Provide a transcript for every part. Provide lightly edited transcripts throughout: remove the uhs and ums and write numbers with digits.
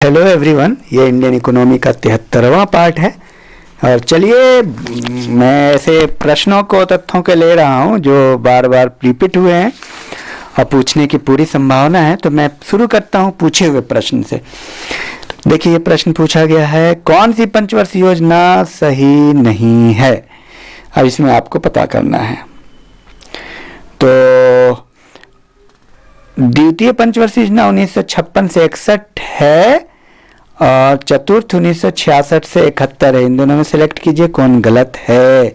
Hello everyone, ये Indian economy का 73वां part है। और चलिए, मैं ऐसे प्रश्नों को तथ्यों के ले रहा हूँ जो बार बार रिपीट हुए हैं और पूछने की पूरी संभावना है। तो मैं शुरू करता हूँ पूछे हुए प्रश्न से। देखिए, ये प्रश्न पूछा गया है, कौन सी पंचवर्षीय योजना सही नहीं है। अब इसमें आपको पता करना है। तो द्वितीय पंचवर्षीय योजना 1956 से 61 है और चतुर्थ 1966 से 71 है। इन दोनों में सिलेक्ट कीजिए कौन गलत है।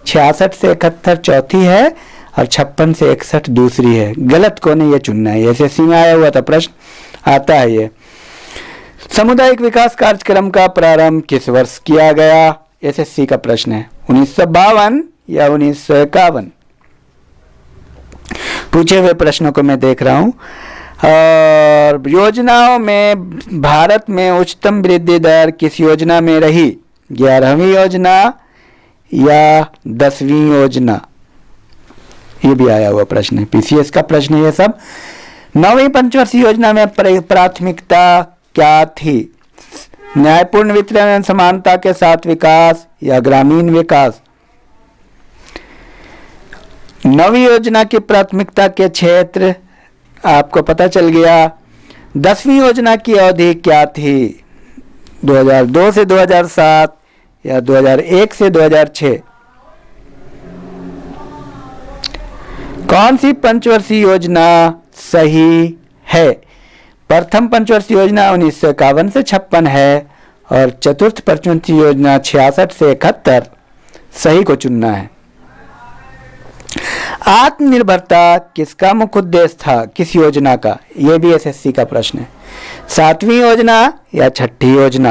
66 से 71 चौथी है और 56 से 61 दूसरी है। गलत कौन है ये चुनना है। एसएससी में आया हुआ था प्रश्न, आता है ये। सामुदायिक विकास कार्यक्रम का प्रारंभ किस वर्ष किया गया। एसएससी का प्रश्न है। 1952 या 1951। पूछे हुए प्रश्नों को मैं देख रहा हूं। और योजनाओं में भारत में उच्चतम वृद्धि दर किस योजना में रही। 11वीं योजना या 10वीं योजना, ये भी आया हुआ प्रश्न है। पीसीएस का प्रश्न है ये सब। 9वीं पंचवर्षीय योजना में प्राथमिकता क्या थी। न्यायपूर्ण वितरण, समानता के साथ विकास या ग्रामीण विकास। 9वीं योजना की प्राथमिकता के क्षेत्र आपको पता चल गया। 10वीं योजना की अवधि क्या थी। 2002 से 2007 या 2001 से 2006। कौन सी पंचवर्षीय योजना सही है। प्रथम पंचवर्षीय योजना 1951 से 56 है और चतुर्थ पंचवर्षीय योजना 66 से 71। सही को चुनना है। आत्मनिर्भरता किसका मुख्य उद्देश्य था, किस योजना का। यह भी एसएससी का प्रश्न है। 7वीं योजना या 6ठी योजना।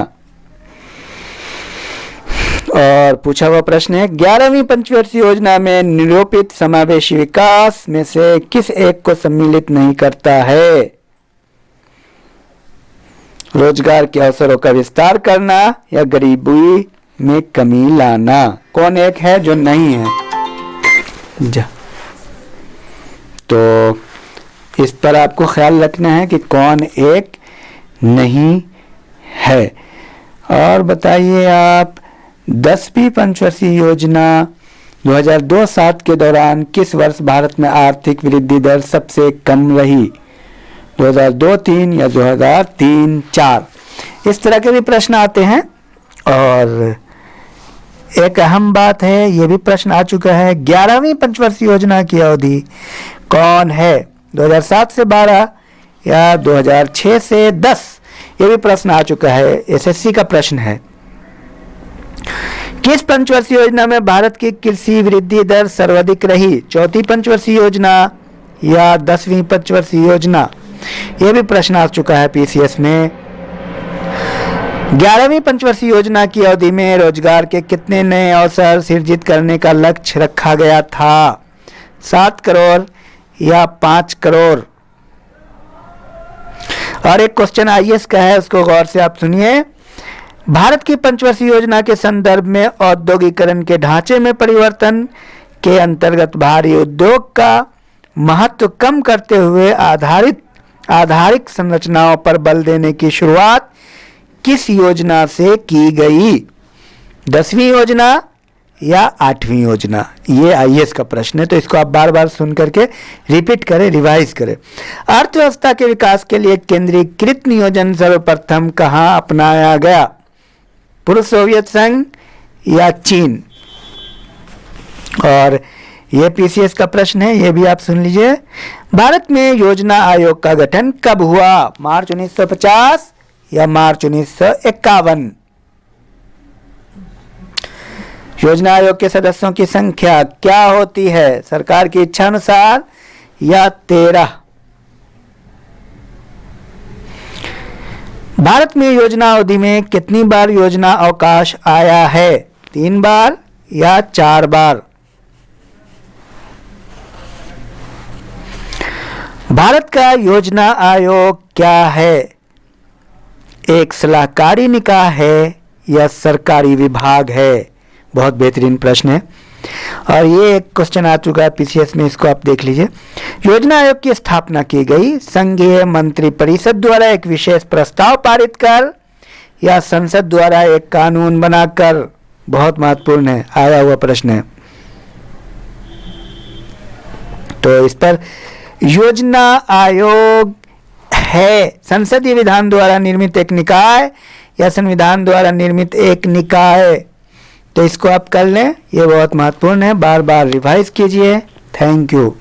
और पूछा हुआ प्रश्न है, 11वीं पंचवर्षीय योजना में निरूपित समावेशी विकास में से किस एक को सम्मिलित नहीं करता है। रोजगार के अवसरों का विस्तार करना या गरीबी में कमी लाना। कौन एक है जो नहीं है। तो इस पर आपको ख्याल रखना है कि कौन एक नहीं है। और बताइए आप, 10वीं पंचवर्षीय योजना 2002-07 के दौरान किस वर्ष भारत में आर्थिक वृद्धि दर सबसे कम रही। 2002-03 या 2003-04। इस तरह के भी प्रश्न आते हैं। और एक अहम बात है, यह भी प्रश्न आ चुका है, 11वीं पंचवर्षीय योजना की अवधि कौन है। 2007 से 12 या 2006 से 10। यह भी प्रश्न आ चुका है। एसएससी का प्रश्न है। किस पंचवर्षीय योजना में भारत की कृषि वृद्धि दर सर्वाधिक रही। चौथी पंचवर्षीय योजना या 10वीं पंचवर्षीय योजना। यह भी प्रश्न आ चुका है पीसीएस में। 11वीं पंचवर्षीय योजना की अवधि में रोजगार के कितने नए अवसर सृजित करने का लक्ष्य रखा गया था। 7 करोड़ या 5 करोड़। और एक क्वेश्चन आईएएस का है, उसको गौर से आप सुनिए। भारत की पंचवर्षीय योजना के संदर्भ में औद्योगिकरण के ढांचे में परिवर्तन के अंतर्गत भारी उद्योग का महत्व कम करते हुए आधारिक संरचनाओं पर बल देने की शुरुआत किस योजना से की गई। 10वीं योजना या 8वीं योजना। ये आईएएस का प्रश्न है, तो इसको आप बार बार सुन करके रिपीट करें, रिवाइज करें। अर्थव्यवस्था के विकास के लिए केंद्रीकृत नियोजन सर्वप्रथम कहाँ अपनाया गया। पूर्व सोवियत संघ या चीन। और ये पीसीएस का प्रश्न है, ये भी आप सुन लीजिए। भारत में योजना आयोग का गठन कब हुआ। मार्च 1950 या मार्च 1951। योजना आयोग के सदस्यों की संख्या क्या होती है। सरकार की इच्छा अनुसार या 13। भारत में योजना अवधि में कितनी बार योजना अवकाश आया है। 3 बार या 4 बार। भारत का योजना आयोग क्या है। एक सलाहकारी निकाय है या सरकारी विभाग है। बहुत बेहतरीन प्रश्न है। और ये एक क्वेश्चन आ चुका है पीसीएस में, इसको आप देख लीजिए। योजना आयोग की स्थापना की गई संघीय मंत्री परिषद द्वारा एक विशेष प्रस्ताव पारित कर या संसद द्वारा एक कानून बनाकर? बहुत महत्वपूर्ण है, आया हुआ प्रश्न है। तो इस पर योजना आयोग है संसदीय विधान द्वारा निर्मित एक निकाय या संविधान द्वारा निर्मित एक निकाय? तो इसको आप कर लें, ये बहुत महत्वपूर्ण है, बार बार रिवाइज कीजिए। Thank you.